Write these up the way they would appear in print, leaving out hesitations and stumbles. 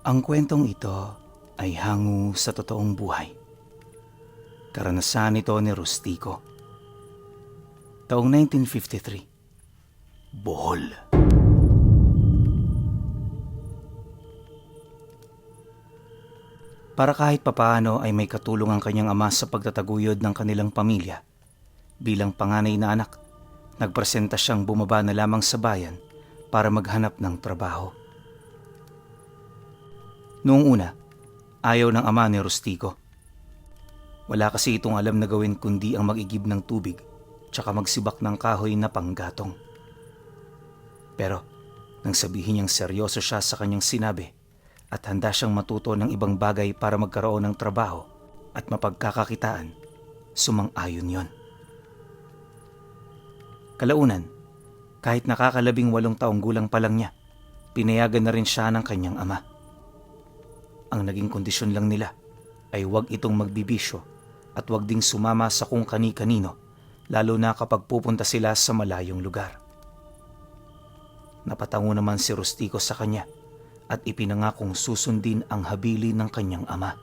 Ang kwentong ito ay hango sa totoong buhay. Karanasan ito ni Rustico. Taong 1953, Bohol. Para kahit papaano ay may katulong ang kanyang ama sa pagtataguyod ng kanilang pamilya. Bilang panganay na anak, nagpresenta siyang bumaba na lamang sa bayan para maghanap ng trabaho. Noong una, ayaw ng ama ni Rustico. Wala kasi itong alam na gawin kundi ang mag-igib ng tubig tsaka magsibak ng kahoy na panggatong. Pero nang sabihin niyang seryoso siya sa kanyang sinabi at handa siyang matuto ng ibang bagay para magkaroon ng trabaho at mapagkakakitaan, sumang-ayon yon. Kalaunan, kahit nakakalabing 8 taong gulang pa lang niya, pinayagan na rin siya ng kanyang ama. Ang naging kondisyon lang nila ay huwag itong magbibisyo at huwag ding sumama sa kung kani-kanino, lalo na kapag pupunta sila sa malayong lugar. Napatango naman si Rustico sa kanya at ipinangakong susundin ang habili ng kanyang ama.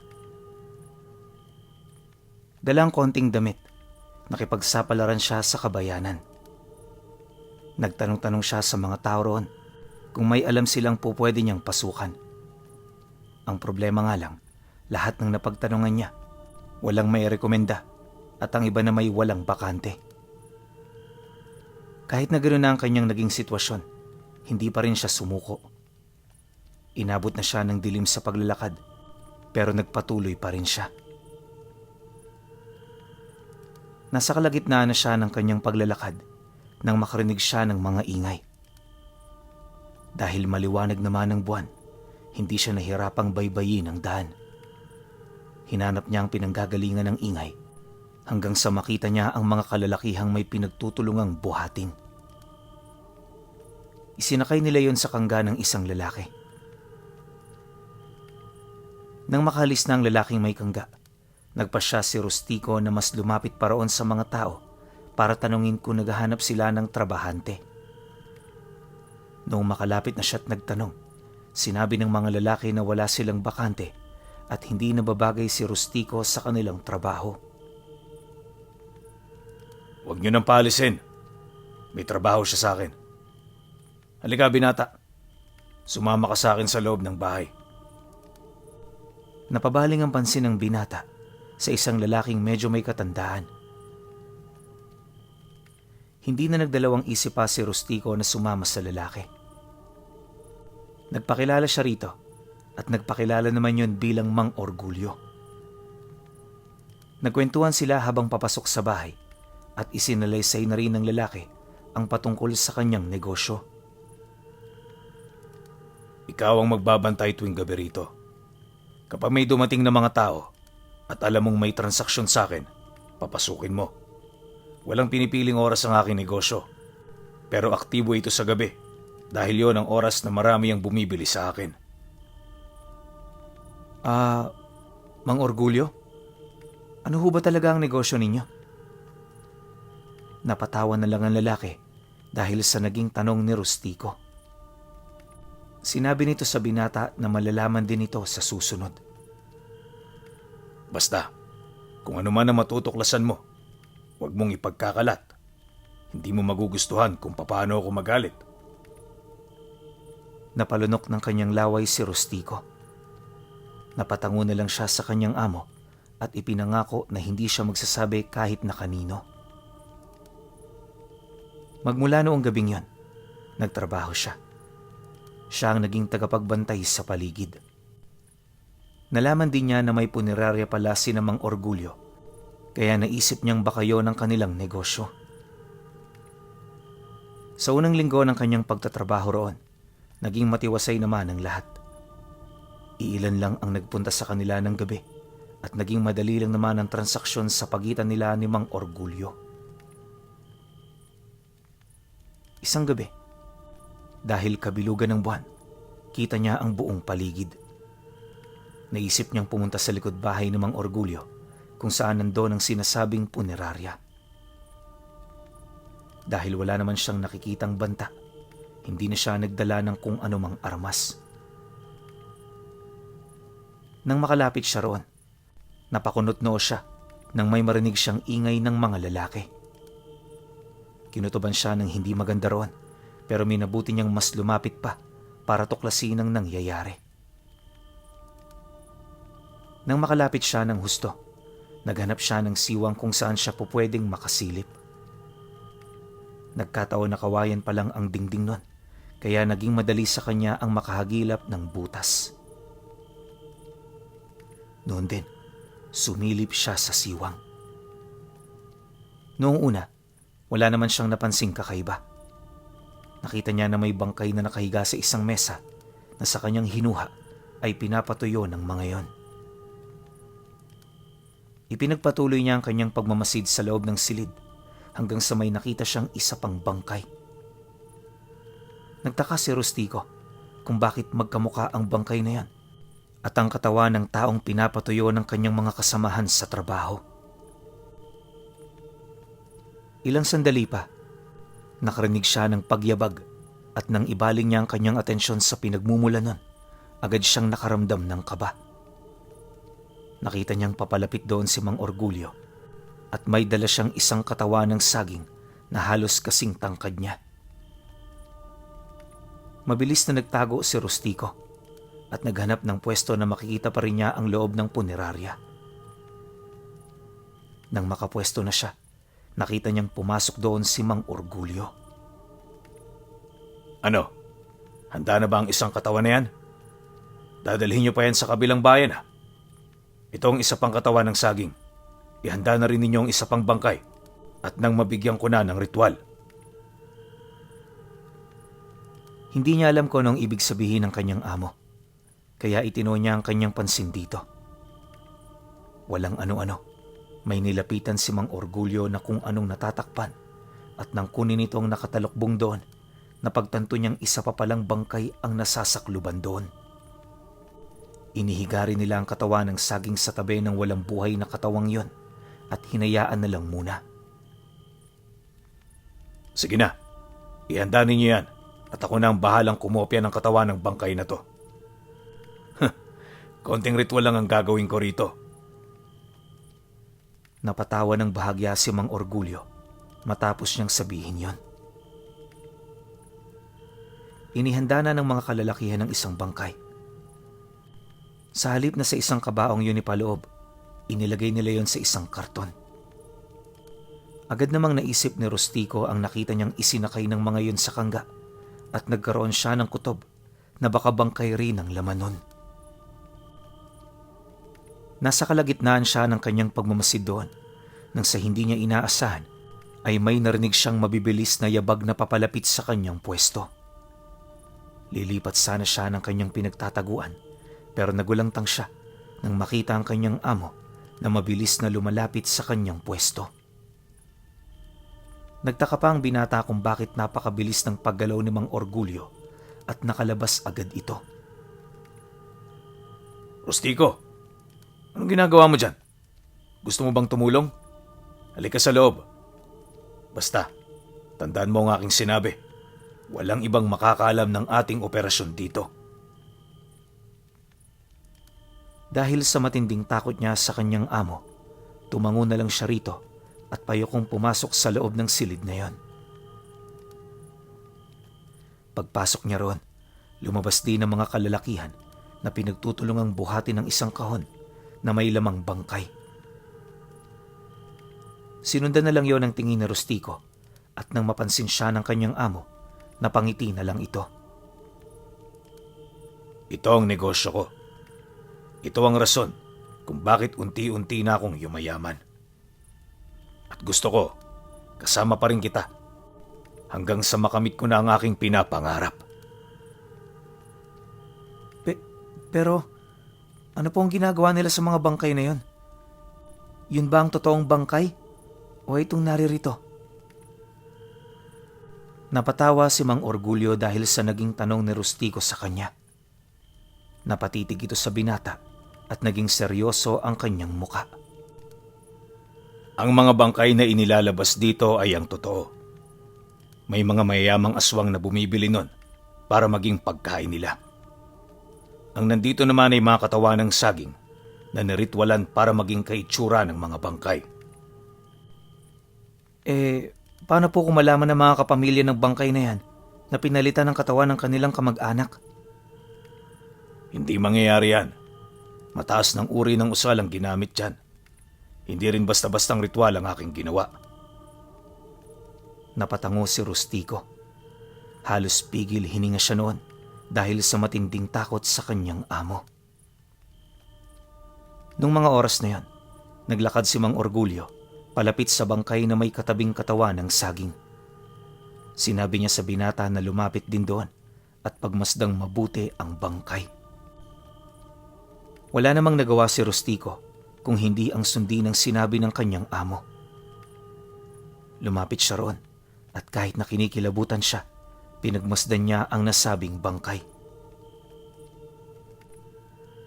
Dalang konting damit, nakipagsapalaran siya sa kabayanan. Nagtanong-tanong siya sa mga tao roon kung may alam silang pupwede niyang pasukan. Ang problema nga lang, lahat ng napagtanungan niya, walang may rekomenda at ang iba na may walang bakante. Kahit na ganoon na ang kanyang naging sitwasyon, hindi pa rin siya sumuko. Inabot na siya ng dilim sa paglalakad, pero nagpatuloy pa rin siya. Nasa kalagitnaan na siya ng kanyang paglalakad nang makarinig siya ng mga ingay. Dahil maliwanag naman ang buwan, hindi siya nahirapang baybayin ang daan. Hinanap niya ang pinanggagalingan ng ingay hanggang sa makita niya ang mga kalalakihang may pinagtutulungang buhatin. Isinakay nila yon sa kangga ng isang lalaki. Nang makalis na ang lalaking may kangga, nagpasya si Rustico na mas lumapit pa roon sa mga tao para tanungin kung naghahanap sila ng trabahante. Noong makalapit na siya at nagtanong, sinabi ng mga lalaki na wala silang bakante at hindi nababagay si Rustico sa kanilang trabaho. Huwag niyo nang paalisin. May trabaho siya sa akin. Halika, binata. Sumama ka sa akin sa loob ng bahay. Napabaling ang pansin ng binata sa isang lalaking medyo may katandaan. Hindi na nagdalawang isip pa si Rustico na sumama sa lalaki. Nagpakilala siya rito at nagpakilala naman yun bilang Mang Orgulyo. Nagkwentuhan sila habang papasok sa bahay at isinalaysay na rin ng lalaki ang patungkol sa kanyang negosyo. Ikaw ang magbabantay tuwing gabi rito. Kapag may dumating na mga tao at alam mong may transaksyon sa akin, papasukin mo. Walang pinipiling oras ang aking negosyo. Pero aktibo ito sa gabi dahil yon ang oras na marami ang bumibili sa akin. Mang Orgulyo? Ano ho ba talaga ang negosyo ninyo? Napatawa na lang ang lalaki dahil sa naging tanong ni Rustico. Sinabi nito sa binata na malalaman din ito sa susunod. Basta, kung ano man ang matutuklasan mo, huwag mong ipagkakalat. Hindi mo magugustuhan kung paano ako magalit. Napalunok ng kanyang laway si Rustico. Napatango na lang siya sa kanyang amo at ipinangako na hindi siya magsasabi kahit na kanino. Magmula noong gabing yon, nagtrabaho siya. Siya ang naging tagapagbantay sa paligid. Nalaman din niya na may punerarya pala si Mang Orgulyo, kaya naisip niyang baka yun ang kanilang negosyo. Sa unang linggo ng kanyang pagtatrabaho roon, naging matiwasay naman ang lahat. Iilan lang ang nagpunta sa kanila ng gabi at naging madali lang naman ang transaksyon sa pagitan nila ni Mang Orgulyo. Isang gabi, dahil kabilugan ng buwan, kita niya ang buong paligid. Naisip niyang pumunta sa likod bahay ng Mang Orgulyo kung saan nandoon ang sinasabing punerarya. Dahil wala naman siyang nakikitang banta, hindi na siya nagdala ng kung anumang armas. Nang makalapit siya roon, napakunot noo siya nang may marinig siyang ingay ng mga lalaki. Kinutuban siya ng hindi maganda roon, pero minabuti niyang mas lumapit pa para tuklasin ang nangyayari. Nang makalapit siya ng husto, naghanap siya ng siwang kung saan siya pupwedeng makasilip. Nagkataon na kawayan pa lang ang dingding nun, kaya naging madali sa kanya ang makahagilap ng butas. Noon din, sumilip siya sa siwang. Noong una, wala naman siyang napansing kakaiba. Nakita niya na may bangkay na nakahiga sa isang mesa na sa kanyang hinuha ay pinapatuyo ng mga yon. Ipinagpatuloy niya ang kanyang pagmamasid sa loob ng silid hanggang sa may nakita siyang isa pang bangkay. Nagtaka si Rustico kung bakit magkamuka ang bangkay na yan at ang katawan ng taong pinapatuyo ng kanyang mga kasamahan sa trabaho. Ilang sandali pa, nakarinig siya ng pagyabag at nang ibaling niya ang kanyang atensyon sa pinagmumula nun, agad siyang nakaramdam ng kaba. Nakita niyang papalapit doon si Mang Orgulyo at may dala siyang isang katawan ng saging na halos kasing tangkad niya. Mabilis na nagtago si Rustico at naghanap ng pwesto na makikita pa rin niya ang loob ng punerarya. Nang makapwesto na siya, nakita niyang pumasok doon si Mang Orgulyo. Ano? Handa na ba ang isang katawan na yan? Dadalhin niyo pa yan sa kabilang bayan ha? Ito ang isa pang katawan ng saging. Ihanda na rin ninyo ang isa pang bangkay at nang mabigyan ko na ng ritual. Hindi niya alam kung anong ibig sabihin ng kanyang amo, kaya itino niya ang kanyang pansin dito. Walang ano-ano, may nilapitan si Mang Orgulyo na kung anong natatakpan at nang kunin ito ang nakatalokbong doon, napagtanto niyang isa pa palang bangkay ang nasasakluban doon. Inihiga rin nila ang katawan ng saging sa tabi ng walang buhay na katawang yon at hinayaan na lang muna. Sige na, ihanda ninyo yan at ako na ang bahalang kumopya ng katawan ng bangkay na to. Konting ritual lang ang gagawin ko rito. Napatawa ng bahagya si Mang Orgulyo matapos niyang sabihin yon. Inihanda na ng mga kalalakihan ng isang bangkay. Sa halip na sa isang kabaong yun ipaloob, inilagay nila yon sa isang karton. Agad namang naisip ni Rustico ang nakita niyang isinakay ng mga yun sa kangga at nagkaroon siya ng kutob na baka bangkay rin ang laman nun. Nasa kalagitnaan siya ng kanyang pagmamasid doon nang sa hindi niya inaasahan ay may narinig siyang mabibilis na yabag na papalapit sa kanyang pwesto. Lilipat sana siya ng kanyang pinagtataguan pero nagulantang siya nang makita ang kanyang amo na mabilis na lumalapit sa kanyang pwesto. Nagtaka pa ang binata kung bakit napakabilis ng paggalaw ni Mang Orgulyo at nakalabas agad ito. Rustico, anong ginagawa mo dyan? Gusto mo bang tumulong? Halika sa loob. Basta, tandaan mo ang aking sinabi. Walang ibang makakaalam ng ating operasyon dito. Dahil sa matinding takot niya sa kanyang amo, tumango na lang siya rito at payokong pumasok sa loob ng silid na yon. Pagpasok niya roon, lumabas din ang mga kalalakihan na pinagtutulungang buhatin ng isang kahon na may lamang bangkay. Sinundan na lang yon ang tingin ni Rustico at nang mapansin siya ng kanyang amo, napangiti na lang ito. Ito ang negosyo ko. Ito ang rason kung bakit unti-unti na akong yumayaman. At gusto ko, kasama pa rin kita hanggang sa makamit ko na ang aking pinapangarap. Pero, ano po ang ginagawa nila sa mga bangkay na yon? Yun ba ang totoong bangkay? O itong naririto? Napatawa si Mang Orgulyo dahil sa naging tanong ni Rustico sa kanya. Napatitig ito sa binata at naging seryoso ang kanyang muka. Ang mga bangkay na inilalabas dito ay ang totoo. May mga mayayamang aswang na bumibili nun para maging pagkain nila. Ang nandito naman ay mga katawan ng saging na niritwalan para maging kaitsura ng mga bangkay. Paano po kung malaman ng mga kapamilya ng bangkay na yan na pinalitan ng katawan ng kanilang kamag-anak? Hindi mangyayari yan. Mataas ng uri ng usal ang ginamit dyan. Hindi rin basta-bastang ritual ang aking ginawa. Napatango si Rustico. Halos pigil hininga siya noon dahil sa matinding takot sa kanyang amo. Nung mga oras na yan, naglakad si Mang Orgulyo palapit sa bangkay na may katabing katawan ng saging. Sinabi niya sa binata na lumapit din doon at pagmasdang mabuti ang bangkay. Wala namang nagawa si Rustico kung hindi ang sundin ng sinabi ng kanyang amo. Lumapit siya roon at kahit na kinikilabutan siya, pinagmasdan niya ang nasabing bangkay.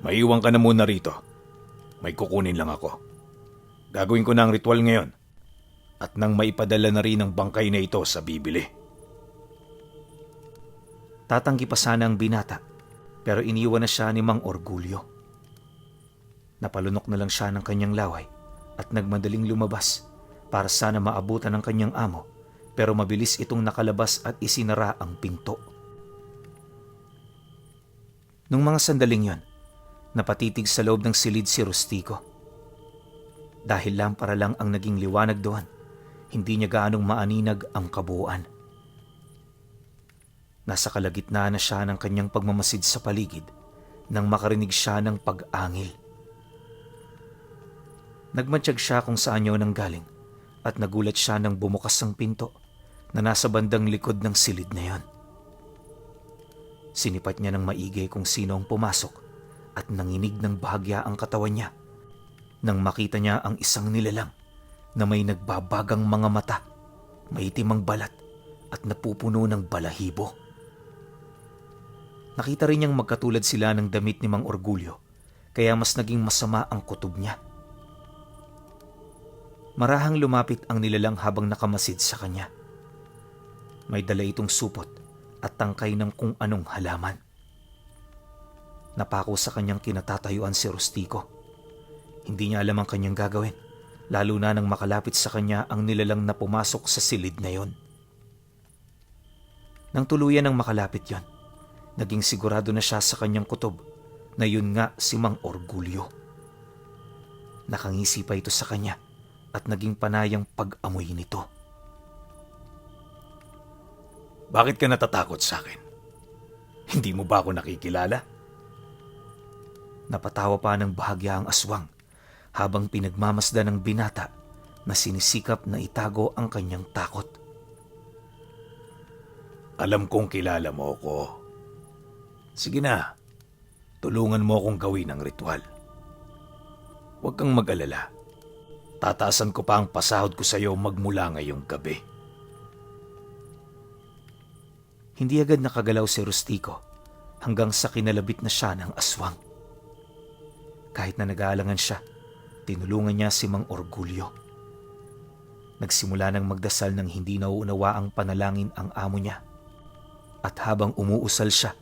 Maiwan ka na muna rito. May kukunin lang ako. Gagawin ko na ang ritual ngayon at nang maipadala na rin ang bangkay na ito sa bibili. Tatanggi pa sana ang binata pero iniwan na siya ni Mang Orgulyo. Napalunok na lang siya ng kanyang laway at nagmadaling lumabas para sana maabutan ng kanyang amo pero mabilis itong nakalabas at isinara ang pinto. Nung mga sandaling yon, napatitig sa loob ng silid si Rustico. Dahil lampara lang ang naging liwanag doon, hindi niya gaanong maaninag ang kabuuan. Nasa kalagitnaan na siya ng kanyang pagmamasid sa paligid nang makarinig siya ng pag-angil. Nagmatsyag siya kung saan yun ang galing at nagulat siya nang bumukas ang pinto na nasa bandang likod ng silid na yon. Sinipat niya ng maigi kung sino ang pumasok at nanginig ng bahagya ang katawan niya nang makita niya ang isang nilalang na may nagbabagang mga mata, maitim ang balat at napupuno ng balahibo. Nakita rin niyang magkatulad sila ng damit ni Mang Orgulyo kaya mas naging masama ang kutob niya. Marahang lumapit ang nilalang habang nakamasid sa kanya. May dala itong supot at tangkay ng kung anong halaman. Napako sa kanyang kinatatayuan si Rustico. Hindi niya alam ang kanyang gagawin, lalo na nang makalapit sa kanya ang nilalang na pumasok sa silid na yon. Nang tuluyan ng makalapit yon, naging sigurado na siya sa kanyang kutob na yun nga si Mang Orgulyo. Nakangisi pa ito sa kanya at naging panayang pag-amoy nito. Bakit ka natatakot sa akin? Hindi mo ba ako nakikilala? Napatawa pa ng bahagya ang aswang habang pinagmamasdan ng binata na sinisikap na itago ang kanyang takot. Alam kong kilala mo ako. Sige na, tulungan mo akong gawin ang ritual. Huwag kang mag-alala. Tataasan ko pa ang pasahod ko sa iyo magmula ngayong gabi. Hindi agad nakagalaw si Rustico hanggang sa kinalabit na siya ng aswang. Kahit na nag-aalangan siya, tinulungan niya si Mang Orgulyo. Nagsimula ng magdasal ng hindi nauunawa ang panalangin ang amo niya. At habang umuusal siya,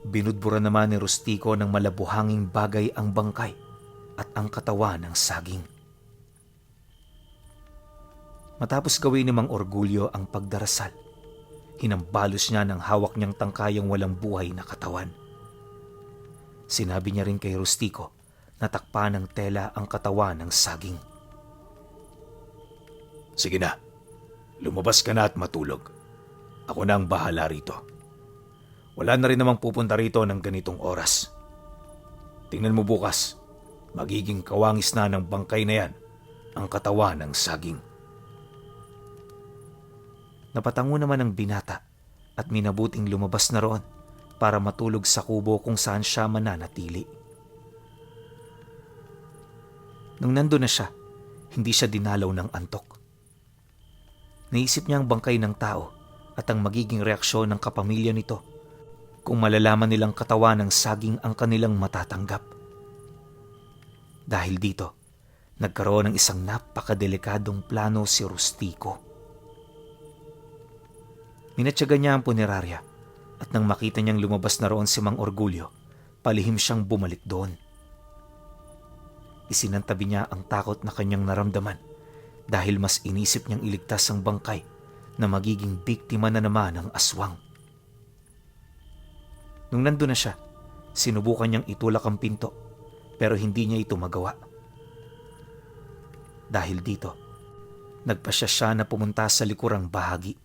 binudbura naman ni Rustico ng malabuhanging bagay ang bangkay at ang katawan ng saging. Matapos gawin ni Mang Orgulyo ang pagdarasal, hinambalos niya ng hawak niyang tangkayang walang buhay na katawan. Sinabi niya rin kay Rustico na takpan ng tela ang katawan ng saging. Sige na, lumabas ka na at matulog. Ako na ang bahala rito. Wala na rin namang pupunta rito ng ganitong oras. Tingnan mo bukas, magiging kawangis na ng bangkay na yan ang katawan ng saging. Napatango naman ang binata at minabuting lumabas na roon para matulog sa kubo kung saan siya mananatili. Nung nandun na siya, hindi siya dinalaw ng antok. Naisip niya ang bangkay ng tao at ang magiging reaksyon ng kapamilya nito kung malalaman nilang katawan ng saging ang kanilang matatanggap. Dahil dito, nagkaroon ng isang napakadelikadong plano si Rustico. Minatyaga niya ang punerarya at nang makita niyang lumabas na roon si Mang Orgulyo, palihim siyang bumalik doon. Isinantabi niya ang takot na kanyang naramdaman dahil mas inisip niyang iligtas ang bangkay na magiging biktima na naman ng aswang. Nung nandun na siya, sinubukan niyang itulak ang pinto pero hindi niya ito magawa. Dahil dito, nagpasya siya na pumunta sa likurang bahagi.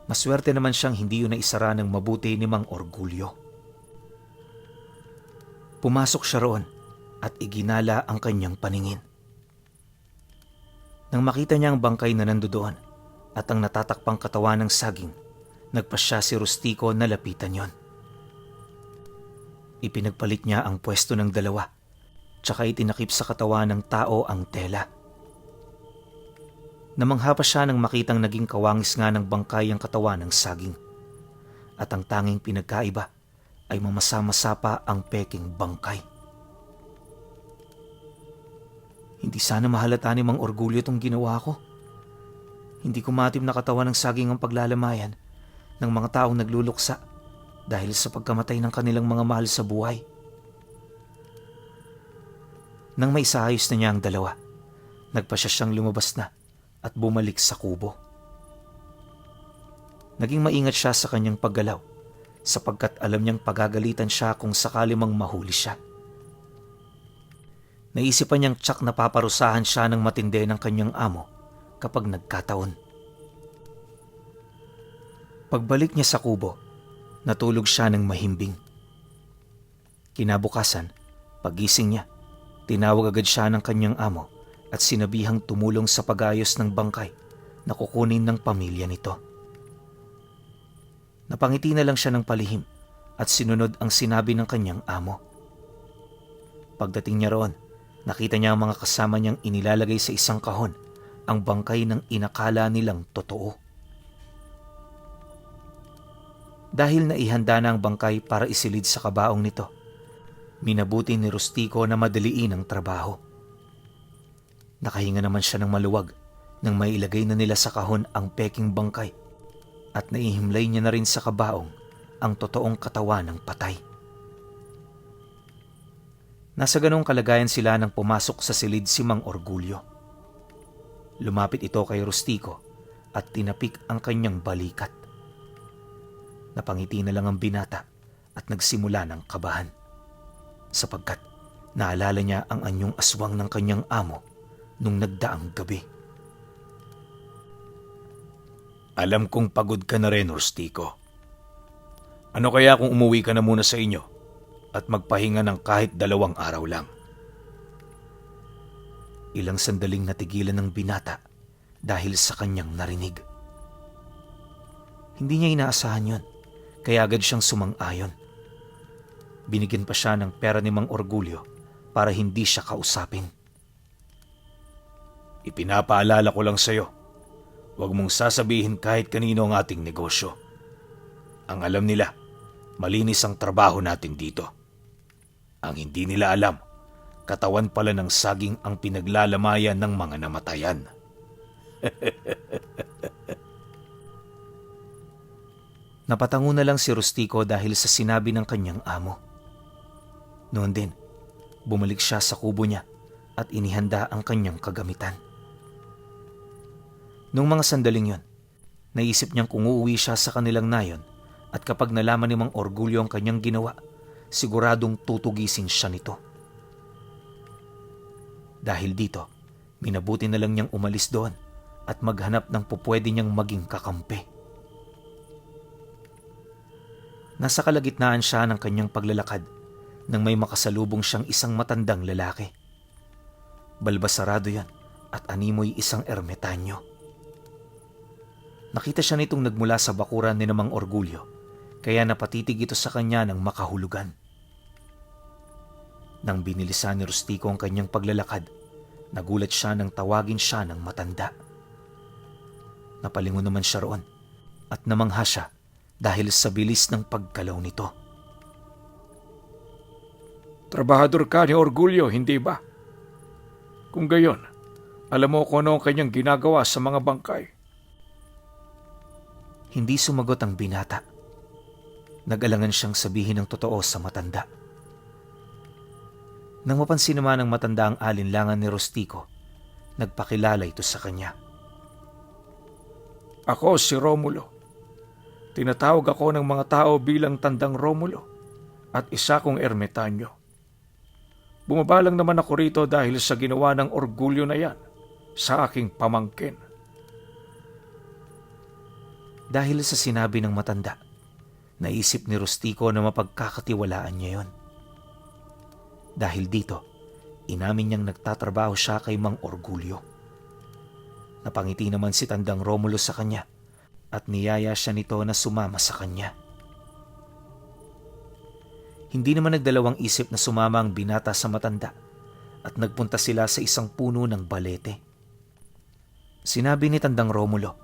Maswerte naman siyang hindi yun naisara ng mabuti ni Mang Orgulyo. Pumasok siya roon at iginala ang kanyang paningin. Nang makita niya ang bangkay na nandoon at ang natatakpang katawan ng saging, nagpasya si Rustico na lapitan yon. Ipinagpalit niya ang pwesto ng dalawa, tsaka itinakip sa katawan ng tao ang tela. Namangha pa siya nang makitang naging kawangis nga ng bangkay ang katawan ng saging. At ang tanging pinagkaiba ay mamasa-masa pa ang peking bangkay. Hindi sana mahalata ni Mang Orgulyo itong ginawa ko. Hindi kumatim na katawan ng saging ang paglalamayan ng mga taong nagluluksa dahil sa pagkamatay ng kanilang mga mahal sa buhay. Nang may saayos na niya ang dalawa, nagpasya siyang lumabas na at bumalik sa kubo. Naging maingat siya sa kanyang paggalaw sapagkat alam niyang pagagalitan siya kung sakali mang mahuli siya. Naisipan niyang tsak na paparusahan siya ng matindi ng kanyang amo kapag nagkataon. Pagbalik niya sa kubo, natulog siya ng mahimbing. Kinabukasan, pagising niya, tinawag agad siya ng kanyang amo at sinabihang tumulong sa pag-ayos ng bangkay na kukunin ng pamilya nito. Napangiti na lang siya ng palihim at sinunod ang sinabi ng kanyang amo. Pagdating niya roon, nakita niya ang mga kasama niyang inilalagay sa isang kahon ang bangkay ng inakala nilang totoo. Dahil naihanda na ang bangkay para isilid sa kabaong nito, minabuti ni Rustico na madaliin ang trabaho. Nakahinga naman siya ng maluwag nang mailagay na nila sa kahon ang peking bangkay at naihimlay niya na rin sa kabaong ang totoong katawan ng patay. Nasa ganong kalagayan sila nang pumasok sa silid si Mang Orgulyo. Lumapit ito kay Rustico at tinapik ang kanyang balikat. Napangiti na lang ang binata at nagsimula ng kabahan sapagkat naalala niya ang anyong aswang ng kanyang amo nung nagdaang gabi. Alam kong pagod ka na rin, Rustico. Ano kaya kung umuwi ka na muna sa inyo at magpahinga ng kahit 2 araw lang? Ilang sandaling natigilan ng binata dahil sa kanyang narinig. Hindi niya inaasahan yon, kaya agad siyang sumang-ayon. Binigyan pa siya ng pera ni Mang Orgulyo para hindi siya kausapin. Ipinapaalala ko lang sa'yo, huwag mong sasabihin kahit kanino ang ating negosyo. Ang alam nila, malinis ang trabaho natin dito. Ang hindi nila alam, katawan pala ng saging ang pinaglalamayan ng mga namatayan. Napatango na lang si Rustico dahil sa sinabi ng kanyang amo. Noon din, bumalik siya sa kubo niya at inihanda ang kanyang kagamitan. Noong mga sandaling yon, naisip niyang kung uuwi siya sa kanilang nayon at kapag nalaman ni Mang Orgulyo ang kanyang ginawa, siguradong tutugisin siya nito. Dahil dito, minabuti na lang niyang umalis doon at maghanap ng pupwede niyang maging kakampi. Nasa kalagitnaan siya ng kanyang paglalakad nang may makasalubong siyang isang matandang lalaki. Balbasarado yan at animoy isang ermetanyo. Nakita siya nitong nagmula sa bakuran ni Mang Orgulyo, kaya napatitig ito sa kanya ng makahulugan. Nang binilisan ni Rustico ang kanyang paglalakad, nagulat siya nang tawagin siya ng matanda. Napalingon naman siya roon at namangha siya dahil sa bilis ng pagkalaw nito. Trabahador ka ni Orgulyo, hindi ba? Kung gayon, alam mo kung ano ang kanyang ginagawa sa mga bangkay. Hindi sumagot ang binata. Nag-alangan siyang sabihin ang totoo sa matanda. Nang mapansin naman ng matanda ang alinlangan ni Rustico, nagpakilala ito sa kanya. Ako si Romulo. Tinatawag ako ng mga tao bilang Tandang Romulo at isa kong ermitanyo. Bumabalang naman ako rito dahil sa ginawa ng orgulyo na yan sa aking pamangkin. Dahil sa sinabi ng matanda, naisip ni Rustico na mapagkakatiwalaan niya yon. Dahil dito, inamin niyang nagtatrabaho siya kay Mang Orgulyo. Napangiti naman si Tandang Romulo sa kanya at niyaya siya nito na sumama sa kanya. Hindi naman nagdalawang isip na sumama ang binata sa matanda at nagpunta sila sa isang puno ng balete. Sinabi ni Tandang Romulo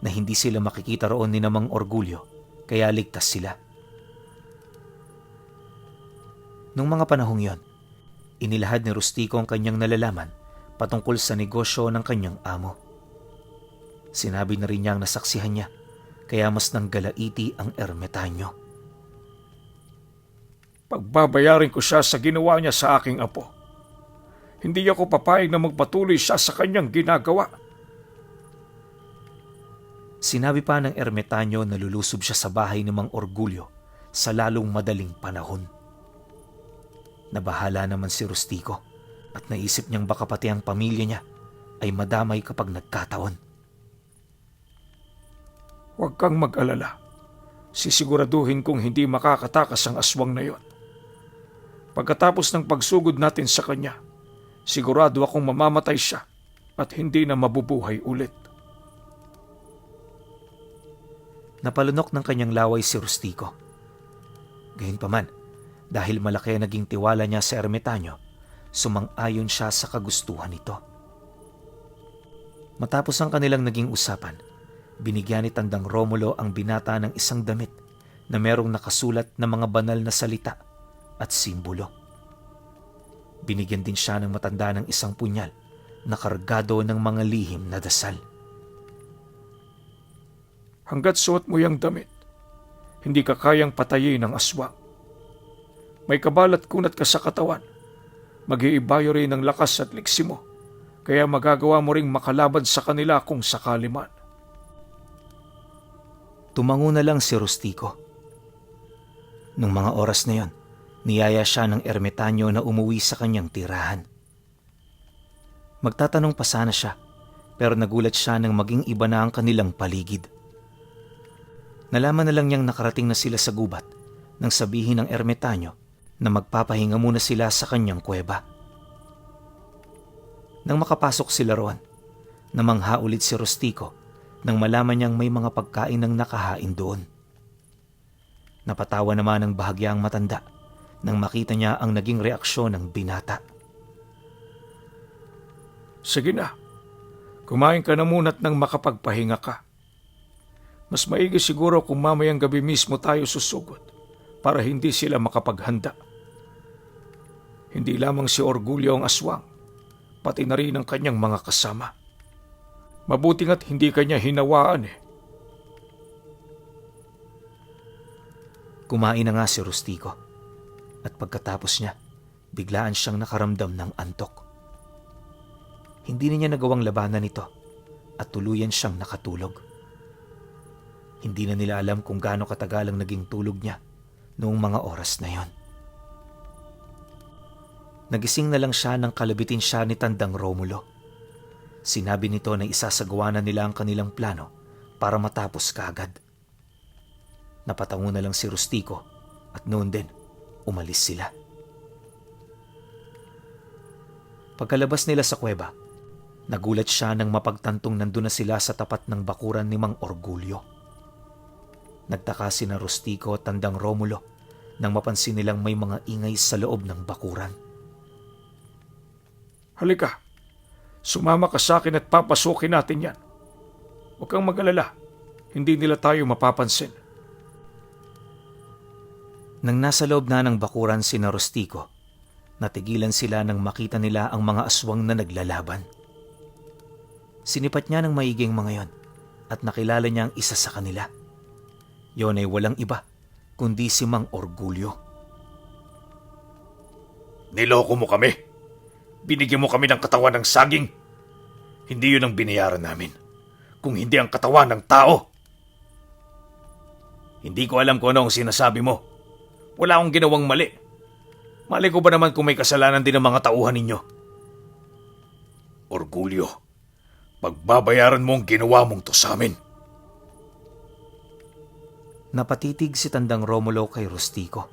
na hindi sila makikita roon ni Mang Orgulyo kaya ligtas sila. Nung mga panahong yon, inilahad ni Rustico ang kanyang nalalaman patungkol sa negosyo ng kanyang amo. Sinabi na rin niya ang nasaksihan niya, kaya mas nanggalaiti ang ermitanyo. Pagbabayarin ko siya sa ginawa niya sa aking apo. Hindi ako papayag na magpatuloy siya sa kanyang ginagawa. Sinabi pa ng ermitanyo na lulusob siya sa bahay ni Mang Orgulyo sa lalong madaling panahon. Nabahala naman si Rustico at naisip niyang baka pati ang pamilya niya ay madamay kapag nagkataon. Huwag kang mag-alala. Sisiguraduhin kong hindi makakatakas ang aswang na yon. Pagkatapos ng pagsugod natin sa kanya, sigurado akong mamamatay siya at hindi na mabubuhay ulit. Napalunok ng kanyang laway si Rustico. Gayunpaman, dahil malaki ang naging tiwala niya sa ermitanyo, sumang-ayon siya sa kagustuhan nito. Matapos ang kanilang naging usapan, binigyan ni Tandang Romulo ang binata ng isang damit na merong nakasulat na mga banal na salita at simbolo. Binigyan din siya ng matanda ng isang punyal na kargado ng mga lihim na dasal. Hanggat suot mo yung damit, hindi ka kayang patayin ng aswang. May kabalat kunat ka sa katawan. Mag-iibayo rin ng lakas at liksi mo, kaya magagawa mo ring makalaban sa kanila kung sakali man. Tumango na lang si Rustico. Nung mga oras na yon, niyaya siya ng ermitanyo na umuwi sa kanyang tirahan. Magtatanong pa sana siya, pero nagulat siya nang maging iba na ang kanilang paligid. Nalaman na lang niyang nakarating na sila sa gubat nang sabihin ng ermitanyo na magpapahinga muna sila sa kanyang kuweba. Nang makapasok sila roon, namangha ulit si Rustico nang malaman niyang may mga pagkain ng nakahain doon. Napatawa naman ng bahagya ang matanda nang makita niya ang naging reaksyon ng binata. Sige na, kumain ka na muna't nang makapagpahinga ka. Mas maigi siguro kung mamayang gabi mismo tayo susugod para hindi sila makapaghanda. Hindi lamang si Orgulyo ang aswang, pati na rin ang kanyang mga kasama. Mabuti nga't hindi kanya hinawaan eh. Kumain na nga si Rustico at pagkatapos niya, biglaan siyang nakaramdam ng antok. Hindi na niya nagawang labanan ito at tuluyan siyang nakatulog. Hindi na nila alam kung gaano katagal ang naging tulog niya noong mga oras na yon. Nagising na lang siya nang kalabitin siya ni Tandang Romulo. Sinabi nito na isasagawa na nila ang kanilang plano para matapos kaagad. Napatango na lang si Rustico at noon din umalis sila. Pagkalabas nila sa kuweba, nagulat siya nang mapagtantong nandun na sila sa tapat ng bakuran ni Mang Orgulyo. Nagtaka sina Rustico at Tandang Romulo nang mapansin nilang may mga ingay sa loob ng bakuran. Halika, sumama ka sa akin at papasukin natin yan. Huwag kang mag-alala, hindi nila tayo mapapansin. Nang nasa loob na ng bakuran sina Rustico, natigilan sila nang makita nila ang mga aswang na naglalaban. Sinipat niya ng maiging mga yon at nakilala niya ang isa sa kanila. Yon ay walang iba kundi si Mang Orgulyo. Niloko mo kami. Binigyan mo kami ng katawan ng saging. Hindi yun ang binayaran namin. Kung hindi ang katawan ng tao. Hindi ko alam kung ano ang sinasabi mo. Wala akong ginawang mali. Mali ko ba naman kung may kasalanan din ang mga tauhan ninyo? Orgulyo. Pagbabayaran mo ang ginawa mong to sa amin. Napatitig si Tandang Romulo kay Rustico.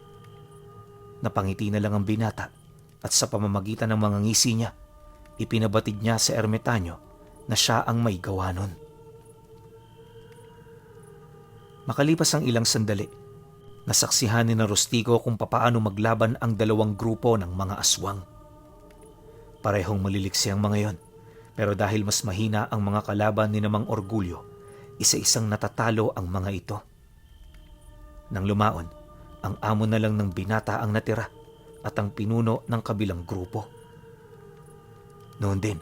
Napangiti na lang ang binata at sa pamamagitan ng mga ngisi niya, ipinabatid niya sa ermitanyo na siya ang may gawa nun. Makalipas ang ilang sandali, nasaksihan ni na Rustico kung papaano maglaban ang dalawang grupo ng mga aswang. Parehong maliliksi ang mga yon, pero dahil mas mahina ang mga kalaban ni namang Orgulyo, isa-isang natatalo ang mga ito. Nang lumaon, ang amo na lang ng binata ang natira at ang pinuno ng kabilang grupo. Noon din,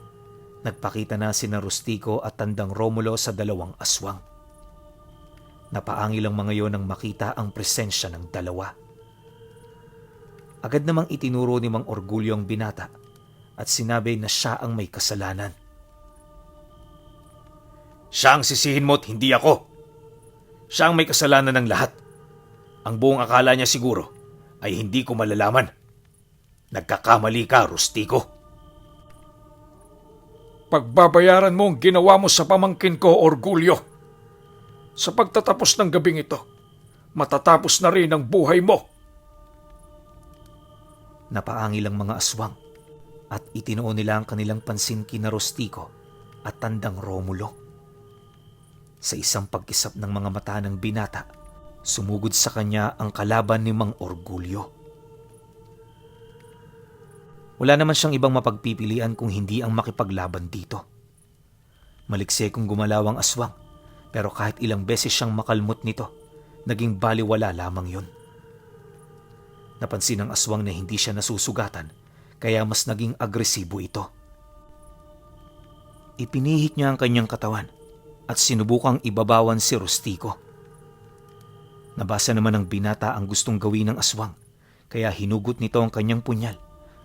nagpakita na sina Rustico at Tandang Romulo sa dalawang aswang. Napaangil ang mga yon nang makita ang presensya ng dalawa. Agad namang itinuro ni Mang Orgulyo ang binata at sinabi na siya ang may kasalanan. Siya ang sisihin mo at hindi ako. Siya ang may kasalanan ng lahat. Ang buong akala niya siguro ay hindi ko malalaman. Nagkakamali ka, Rustico. Pagbabayaran mo ang ginawa mo sa pamangkin ko, Orgulyo. Sa pagtatapos ng gabing ito, matatapos na rin ang buhay mo. Napaangil ang mga aswang at itinuon nila ang kanilang pansin kina Rustico at Tandang Romulo. Sa isang pag-isap ng mga mata ng binata, sumugod sa kanya ang kalaban ni Mang Orgulyo. Wala naman siyang ibang mapagpipilian kung hindi ang makipaglaban dito. Malikse kung gumalaw ang aswang, pero kahit ilang beses siyang makalmot nito, naging baliwala lamang yun. Napansin ng aswang na hindi siya nasusugatan, kaya mas naging agresibo ito. Ipinihit niya ang kanyang katawan at sinubukang ibabawan si Rustico. Nabasa naman ng binata ang gustong gawin ng aswang, kaya hinugot nito ang kanyang punyal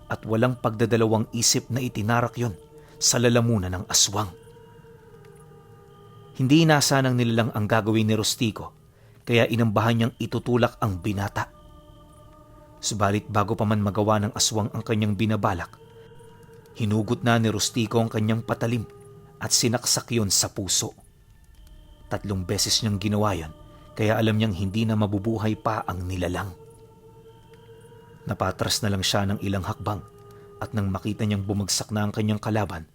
at walang pagdadalawang isip na itinarak yon sa lalamunan ng aswang. Hindi inasanang nilalang ang gagawin ni Rustico, kaya inambahan niyang itutulak ang binata. Subalit bago pa man magawa ng aswang ang kanyang binabalak, hinugot na ni Rustico ang kanyang patalim at sinaksak yon sa puso. 3 beses niyang ginawa yon, kaya alam niyang hindi na mabubuhay pa ang nilalang. Napatras na lang siya ng ilang hakbang at nang makita niyang bumagsak na ang kanyang kalaban,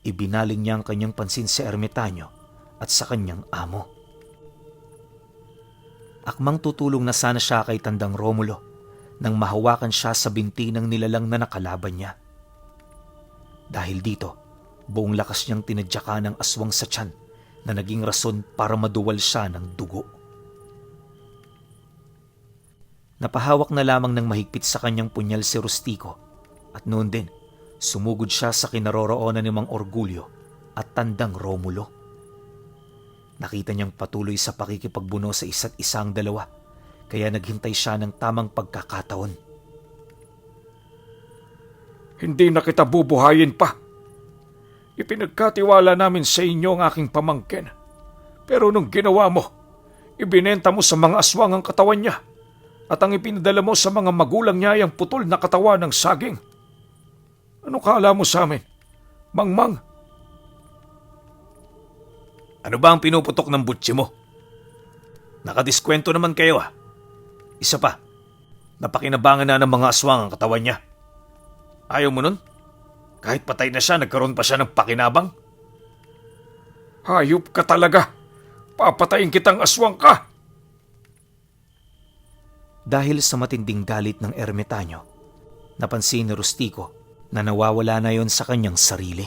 ibinaling niya ang kanyang pansin sa ermitanyo at sa kanyang amo. Akmang tutulong na sana siya kay Tandang Romulo nang mahawakan siya sa binti ng nilalang na nakalaban niya. Dahil dito, buong lakas niyang tinadyakan ng aswang sa tiyan na naging rason para maduwal siya ng dugo. Napahawak na lamang ng mahigpit sa kanyang punyal si Rustico at noon din, sumugod siya sa kinaroroonan ni Mang Orgulyo at Tandang Romulo. Nakita niyang patuloy sa pakikipagbuno sa isa't isang dalawa, kaya naghintay siya ng tamang pagkakataon. Hindi na kita bubuhayin pa. Ipinagkatiwala namin sa inyo ang aking pamangkin. Pero nung ginawa mo, ibinenta mo sa mga aswang ang katawan niya at ang ipinadala mo sa mga magulang niya ay ang putol na katawan ng saging. Ano kala mo sa amin, Mangmang? Ano ba ang pinuputok ng butsi mo? Nakadiskwento naman kayo ah. Isa pa, napakinabangan na ng mga aswang ang katawan niya. Ayaw mo nun? Kahit patay na siya, nagkaroon pa siya ng pakinabang? Hayop ka talaga! Papatayin kitang aswang ka! Dahil sa matinding galit ng ermitanyo, napansin ni Rustico na nawawala na yon sa kanyang sarili.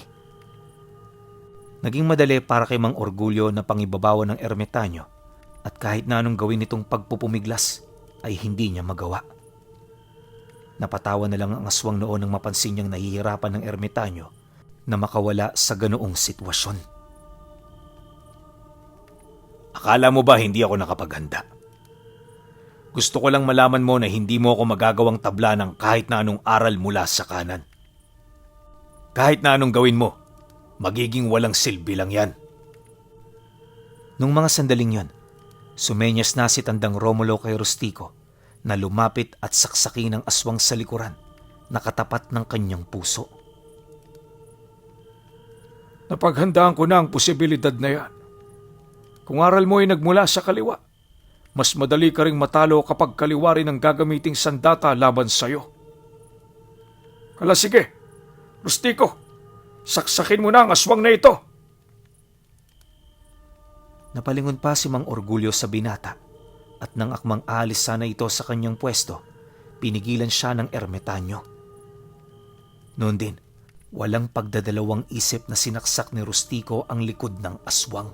Naging madali para kay Mang Orgulyo na pangibabawan ng ermitanyo at kahit na anong gawin nitong pagpupumiglas ay hindi niya magawa. Napatawa na lang ang aswang noon nang mapansin niyang nahihirapan ng ermitanyo na makawala sa ganoong sitwasyon. Akala mo ba hindi ako nakapaghanda? Gusto ko lang malaman mo na hindi mo ako magagawang tabla ng kahit na anong aral mula sa kanan. Kahit na anong gawin mo, magiging walang silbi lang yan. Nung mga sandaling yon, sumenyas na si Tandang Romulo kay Rustico na lumapit at saksakin ang aswang sa likuran na katapat ng kanyang puso. Napaghandaan ko na ang posibilidad na yan. Kung aral mo ay nagmula sa kaliwa, mas madali ka ring matalo kapag kaliwa rin ang gagamiting sandata laban sa'yo. Hala sige, Rustico, saksakin mo na ang aswang na ito. Napalingon pa si Mang Orgulyo sa binata at nang akmang aalis sana ito sa kanyang pwesto, pinigilan siya ng ermitanyo. Noon din, walang pagdadalawang isip na sinaksak ni Rustico ang likod ng aswang.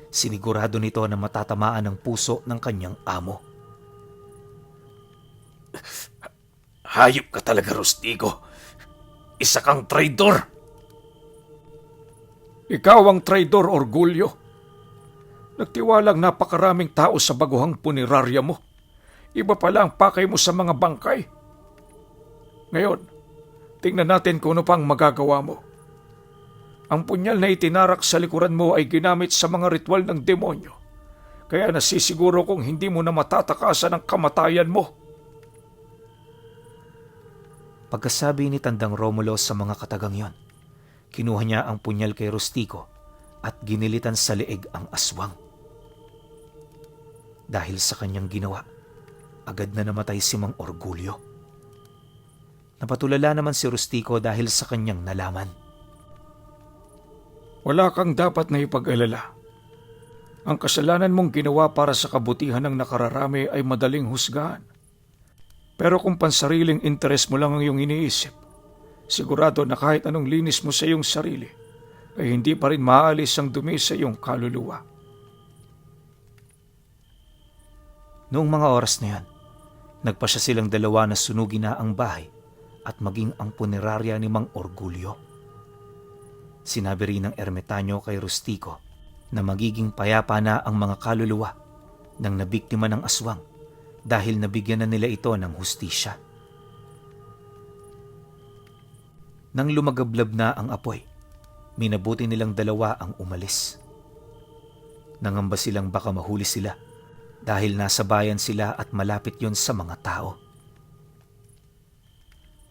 Sinigurado nito na matatamaan ang puso ng kanyang amo. Hayop ka talaga, Rustico. Isa kang traidor. Ikaw ang traidor, Orgulyo. Nagtiwalang napakaraming tao sa baguhang punerarya mo. Iba pala ang pakay mo sa mga bangkay. Ngayon, tingnan natin kung ano pang magagawa mo. Ang punyal na itinarak sa likuran mo ay ginamit sa mga ritual ng demonyo. Kaya nasisiguro kong hindi mo na matatakasan ang kamatayan mo. Pagkasabi ni Tandang Romulo sa mga katagang yon, kinuha niya ang punyal kay Rustico at ginilitan sa leeg ang aswang. Dahil sa kanyang ginawa, agad na namatay si Mang Orgulyo. Napatulala naman si Rustico dahil sa kanyang nalaman. Wala kang dapat na ipag-alala. Ang kasalanan mong ginawa para sa kabutihan ng nakararami ay madaling husgahan. Pero kung pansariling interes mo lang ang iyong iniisip, sigurado na kahit anong linis mo sa iyong sarili, ay hindi pa rin maaalis ang dumi sa iyong kaluluwa. Noong mga oras na yan, nagpasya silang dalawa na sunugin na ang bahay at maging ang punerarya ni Mang Orgulyo. Sinabi rin ng ermitanyo kay Rustico na magiging payapa na ang mga kaluluwa ng nabiktima ng aswang dahil nabigyan na nila ito ng hustisya. Nang lumagablab na ang apoy, minabuti nilang dalawa ang umalis. Nangamba silang baka mahuli sila dahil nasa bayan sila at malapit yon sa mga tao.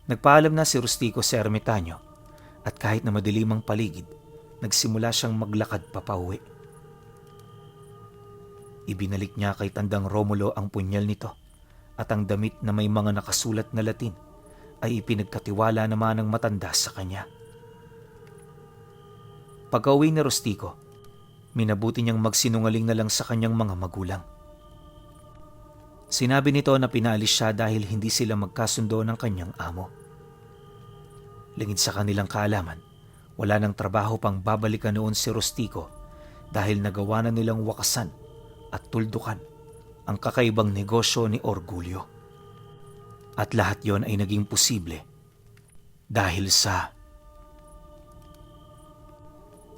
Nagpaalam na si Rustico sa ermitanyo at kahit na madilim ang paligid, nagsimula siyang maglakad papauwi. Ibinalik niya kay Tandang Romulo ang punyal nito at ang damit na may mga nakasulat na Latin ay ipinagkatiwala naman ng matanda sa kanya. Pag-uwi ni Rustico, minabuti niyang magsinungaling na lang sa kanyang mga magulang. Sinabi nito na pinaalis siya dahil hindi sila magkasundo ng kanyang amo. Lingid sa kanilang kaalaman, wala nang trabaho pang babalikan noon si Rustico dahil nagawa na nilang wakasan at tuldukan ang kakaibang negosyo ni Orgulyo. At lahat yon ay naging posible dahil sa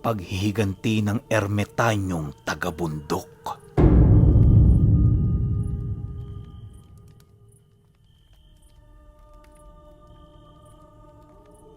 paghihiganti ng ermitanyong tagabundok.